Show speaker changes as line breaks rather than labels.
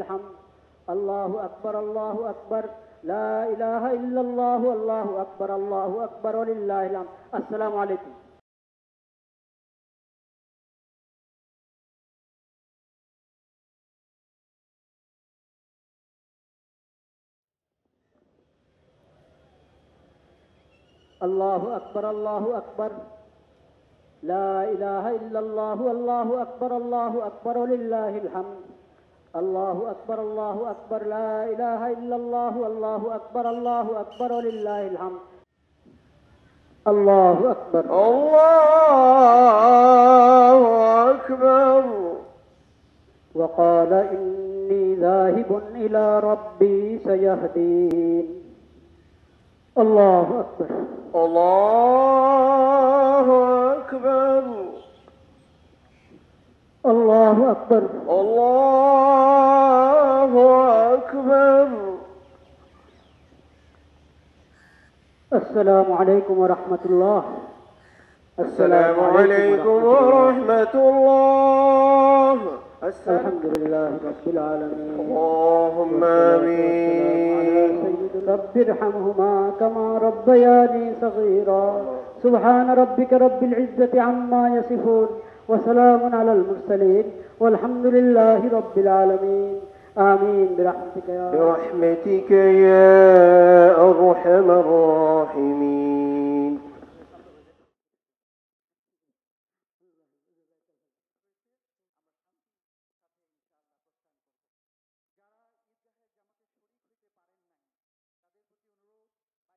الحمد. الله أكبر الله أكبر. لا إله إلا الله الله أكبر الله أكبر ولله الحمد. السلام عليكم. الله أكبر الله أكبر. لا إله إلا الله الله أكبر الله أكبر ولله الحمد. الله أكبر الله أكبر. لا إله إلا الله الله أكبر الله أكبر ولله الحمد. الله أكبر
الله أكبر.
وقال إني ذاهب إلى ربي سيهدين. الله أكبر
الله أكبر.
الله أكبر
الله أكبر.
السلام عليكم ورحمة الله.
السلام عليكم ورحمة الله.
الحمد لله رب العالمين.
اللهم آمين.
رب ارحمهما كما ربياني صغيرا. سبحان ربك رب العزة عما يصفون وسلام على المرسلين والحمد لله رب العالمين. آمين برحمتك
يا أرحم الراحمين.